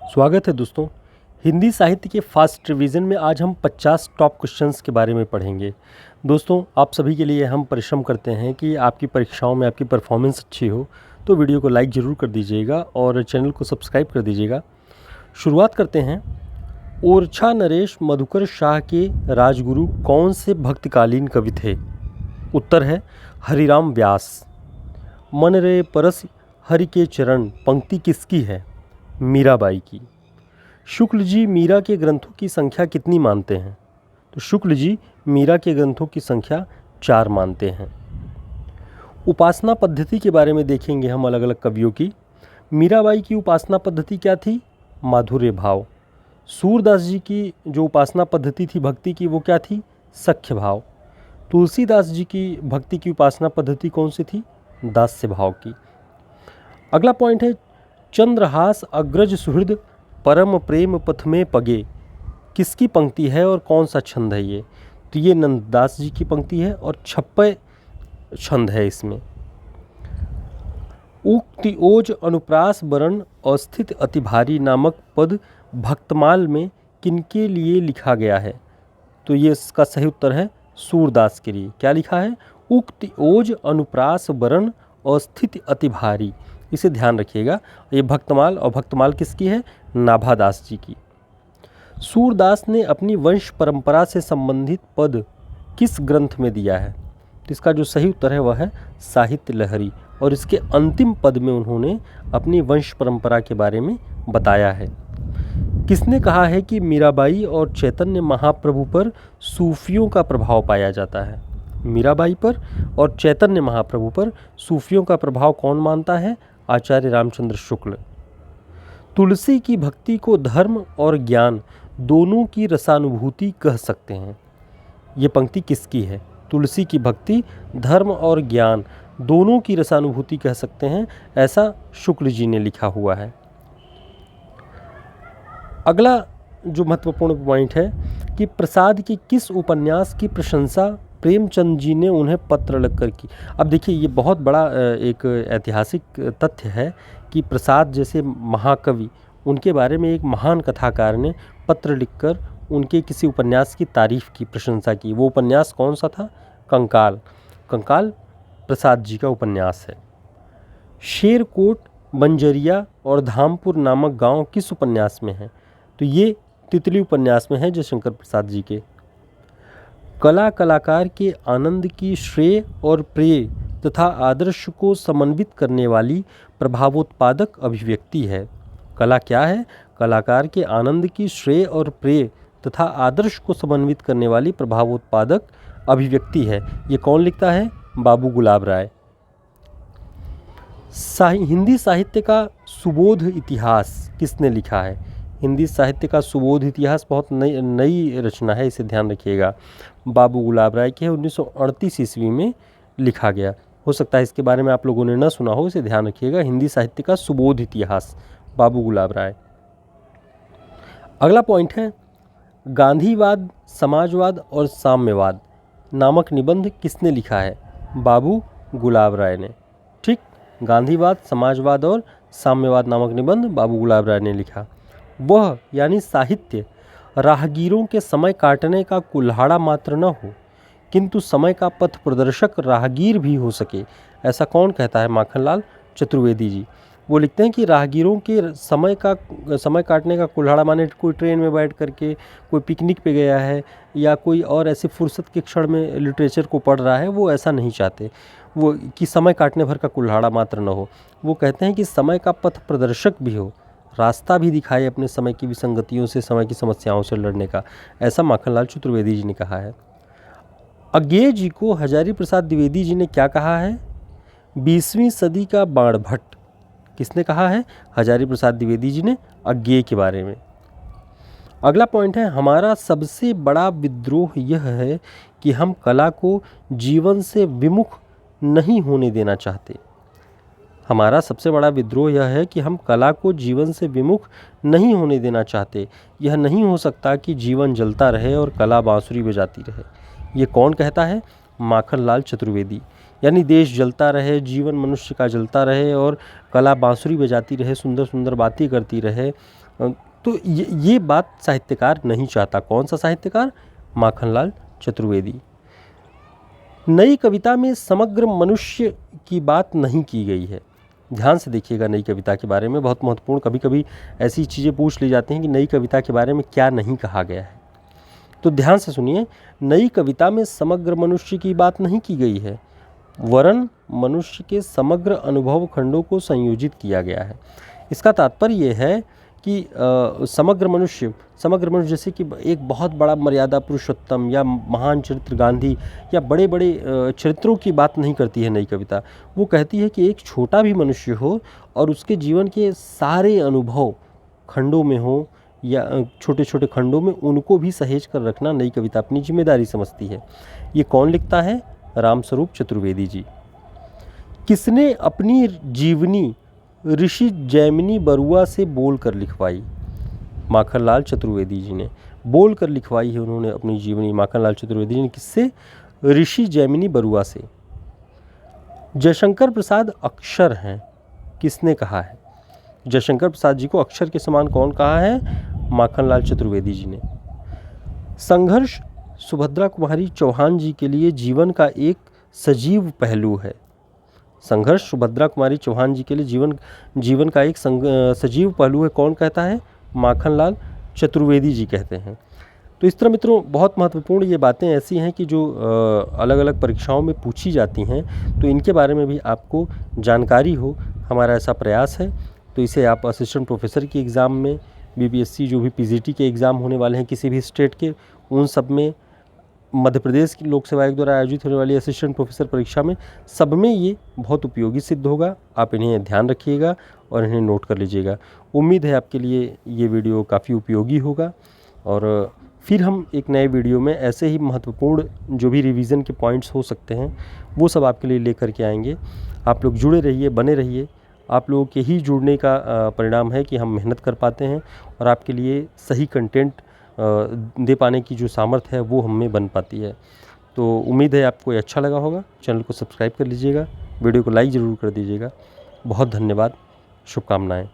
स्वागत है दोस्तों। हिंदी साहित्य के फास्ट रिवीजन में आज हम 50 टॉप क्वेश्चंस के बारे में पढ़ेंगे। दोस्तों, आप सभी के लिए हम परिश्रम करते हैं कि आपकी परीक्षाओं में आपकी परफॉर्मेंस अच्छी हो, तो वीडियो को लाइक ज़रूर कर दीजिएगा और चैनल को सब्सक्राइब कर दीजिएगा। शुरुआत करते हैं। ओरछा नरेश मधुकर शाह के राजगुरु कौन से भक्तकालीन कवि थे? उत्तर है हरिराम व्यास। मन रे परस हरि के चरण पंक्ति किसकी है? मीराबाई की। शुक्ल जी मीरा के ग्रंथों की संख्या कितनी मानते हैं? तो शुक्ल जी मीरा के ग्रंथों की संख्या 4 मानते हैं। उपासना पद्धति के बारे में देखेंगे हम अलग अलग कवियों की। मीराबाई की उपासना पद्धति क्या थी? माधुर्य भाव। सूरदास जी की जो उपासना पद्धति थी भक्ति की, वो क्या थी? सख्य भाव। तुलसीदास जी की भक्ति की उपासना पद्धति कौन सी थी? दास्य भाव की। अगला पॉइंट है, चंद्रहास अग्रज सुहृद परम प्रेम पथ में पगे, किसकी पंक्ति है और कौन सा छंद है ये? तो ये नंददास जी की पंक्ति है और 56 छंद है इसमें। उक्ति ओज अनुप्रास वरण अस्थित अति भारी नामक पद भक्तमाल में किनके लिए लिखा गया है? तो ये इसका सही उत्तर है सूरदास के लिए। क्या लिखा है? उक्ति ओज अनुप्रास वरण अस्थित अति भारी। इसे ध्यान रखिएगा। ये भक्तमाल, और भक्तमाल किसकी है? नाभादास जी की। सूरदास ने अपनी वंश परंपरा से संबंधित पद किस ग्रंथ में दिया है? तो इसका जो सही उत्तर है वह है साहित्य लहरी, और इसके अंतिम पद में उन्होंने अपनी वंश परंपरा के बारे में बताया है। किसने कहा है कि मीराबाई और चैतन्य महाप्रभु पर सूफियों का प्रभाव पाया जाता है? मीराबाई पर और चैतन्य महाप्रभु पर सूफियों का प्रभाव कौन मानता है? आचार्य रामचंद्र शुक्ल। तुलसी की भक्ति को धर्म और ज्ञान दोनों की रसानुभूति कह सकते हैं। ये पंक्ति किसकी है? तुलसी की भक्ति धर्म और ज्ञान दोनों की रसानुभूति कह सकते हैं, ऐसा शुक्ल जी ने लिखा हुआ है। अगला जो महत्वपूर्ण पॉइंट है कि प्रसाद के किस उपन्यास की प्रशंसा प्रेमचंद जी ने उन्हें पत्र लिखकर की? अब देखिए, ये बहुत बड़ा एक ऐतिहासिक तथ्य है कि प्रसाद जैसे महाकवि, उनके बारे में एक महान कथाकार ने पत्र लिखकर उनके किसी उपन्यास की तारीफ़ की, प्रशंसा की। वो उपन्यास कौन सा था? कंकाल। कंकाल प्रसाद जी का उपन्यास है। शेरकोट, बंजरिया और धामपुर नामक गांव किस उपन्यास में है? तो ये तितली उपन्यास में है जयशंकर प्रसाद जी के। कला कलाकार के आनंद की श्रेय और प्रेय तथा आदर्श को समन्वित करने वाली प्रभावोत्पादक अभिव्यक्ति है। कला क्या है? कलाकार के आनंद की श्रेय और प्रेय तथा आदर्श को समन्वित करने वाली प्रभावोत्पादक अभिव्यक्ति है। ये कौन लिखता है? बाबू गुलाब राय। हिंदी साहित्य का सुबोध इतिहास किसने लिखा है? हिंदी साहित्य का सुबोध इतिहास बहुत नई रचना है, इसे ध्यान रखिएगा। बाबू गुलाब राय के 1938 ईस्वी में लिखा गया। हो सकता है इसके बारे में आप लोगों ने न सुना हो, इसे ध्यान रखिएगा। हिंदी साहित्य का सुबोध इतिहास, बाबू गुलाब राय। अगला पॉइंट है, गांधीवाद, समाजवाद और साम्यवाद नामक निबंध किसने लिखा है? बाबू गुलाब राय ने। ठीक, गांधीवाद, समाजवाद और साम्यवाद नामक निबंध बाबू गुलाब राय ने लिखा। वह यानी साहित्य राहगीरों के समय काटने का कुल्हाड़ा मात्र न हो, किंतु समय का पथ प्रदर्शक राहगीर भी हो सके, ऐसा कौन कहता है? माखनलाल चतुर्वेदी जी। वो लिखते हैं कि राहगीरों के समय काटने का कुल्हाड़ा माने कोई ट्रेन में बैठ करके कोई पिकनिक पे गया है या कोई और ऐसे फुर्सत के क्षण में लिटरेचर को पढ़ रहा है, वो ऐसा नहीं चाहते वो कि समय काटने भर का कुल्हाड़ा मात्र न हो। वो कहते हैं कि समय का पथ प्रदर्शक भी हो, रास्ता भी दिखाए अपने समय की विसंगतियों से, समय की समस्याओं से लड़ने का, ऐसा माखनलाल चतुर्वेदी जी ने कहा है। अज्ञेय जी को हजारी प्रसाद द्विवेदी जी ने क्या कहा है? 20वीं सदी का बाणभट्ट। किसने कहा है? हजारी प्रसाद द्विवेदी जी ने अज्ञेय के बारे में। अगला पॉइंट है, हमारा सबसे बड़ा विद्रोह यह है कि हम कला को जीवन से विमुख नहीं होने देना चाहते। हमारा सबसे बड़ा विद्रोह यह है कि हम कला को जीवन से विमुख नहीं होने देना चाहते। यह नहीं हो सकता कि जीवन जलता रहे और कला बांसुरी बजाती रहे। ये कौन कहता है? माखनलाल चतुर्वेदी। यानी देश जलता रहे, जीवन मनुष्य का जलता रहे और कला बांसुरी बजाती रहे, सुंदर सुंदर बातें करती रहे। तो ये बात साहित्यकार नहीं चाहता। कौन सा साहित्यकार? माखनलाल चतुर्वेदी। नई कविता में समग्र मनुष्य की बात नहीं की गई है। ध्यान से देखिएगा नई कविता के बारे में, बहुत महत्वपूर्ण। कभी कभी ऐसी चीज़ें पूछ ली जाती हैं कि नई कविता के बारे में क्या नहीं कहा गया है, तो ध्यान से सुनिए। नई कविता में समग्र मनुष्य की बात नहीं की गई है, वरन मनुष्य के समग्र अनुभव खंडों को संयोजित किया गया है। इसका तात्पर्य यह है कि समग्र मनुष्य जैसे कि एक बहुत बड़ा मर्यादा पुरुषोत्तम या महान चरित्र गांधी या बड़े बड़े चरित्रों की बात नहीं करती है नई कविता। वो कहती है कि एक छोटा भी मनुष्य हो और उसके जीवन के सारे अनुभव खंडों में हो या छोटे छोटे खंडों में, उनको भी सहेज कर रखना नई कविता अपनी जिम्मेदारी समझती है। ये कौन लिखता है? रामस्वरूप चतुर्वेदी जी। किसने अपनी जीवनी ऋषि जैमिनी बरुआ से बोल कर लिखवाई? माखनलाल चतुर्वेदी जी ने बोल कर लिखवाई है उन्होंने अपनी जीवनी। माखनलाल चतुर्वेदी जी ने किससे? ऋषि जैमिनी बरुआ से। जयशंकर प्रसाद अक्षर हैं, किसने कहा है? जयशंकर प्रसाद जी को अक्षर के समान कौन कहा है? माखनलाल चतुर्वेदी जी ने। संघर्ष सुभद्रा कुमारी चौहान जी के लिए जीवन का एक सजीव पहलू है। संघर्ष सुभद्रा कुमारी चौहान जी के लिए जीवन का एक सजीव पहलू है, कौन कहता है? माखनलाल चतुर्वेदी जी कहते हैं। तो इस तरह मित्रों बहुत महत्वपूर्ण ये बातें ऐसी हैं कि जो अलग अलग परीक्षाओं में पूछी जाती हैं, तो इनके बारे में भी आपको जानकारी हो, हमारा ऐसा प्रयास है। तो इसे आप असिस्टेंट प्रोफेसर की एग्ज़ाम में, बीपीएससी जो भी पीजीटी के एग्ज़ाम होने वाले हैं किसी भी स्टेट के, उन सब में, मध्य प्रदेश की लोक सेवा आयोग द्वारा आयोजित होने वाली असिस्टेंट प्रोफेसर परीक्षा में, सब में ये बहुत उपयोगी सिद्ध होगा। आप इन्हें ध्यान रखिएगा और इन्हें नोट कर लीजिएगा। उम्मीद है आपके लिए ये वीडियो काफ़ी उपयोगी होगा और फिर हम एक नए वीडियो में ऐसे ही महत्वपूर्ण जो भी रिवीजन के पॉइंट्स हो सकते हैं वो सब आपके लिए लेकर के आएंगे। आप लोग जुड़े रहिए, बने रहिए। आप लोगों के ही जुड़ने का परिणाम है कि हम मेहनत कर पाते हैं और आपके लिए सही कंटेंट दे पाने की जो सामर्थ्य है वो हम में बन पाती है। तो उम्मीद है आपको ये अच्छा लगा होगा। चैनल को सब्सक्राइब कर लीजिएगा, वीडियो को लाइक ज़रूर कर दीजिएगा। बहुत धन्यवाद, शुभकामनाएँ।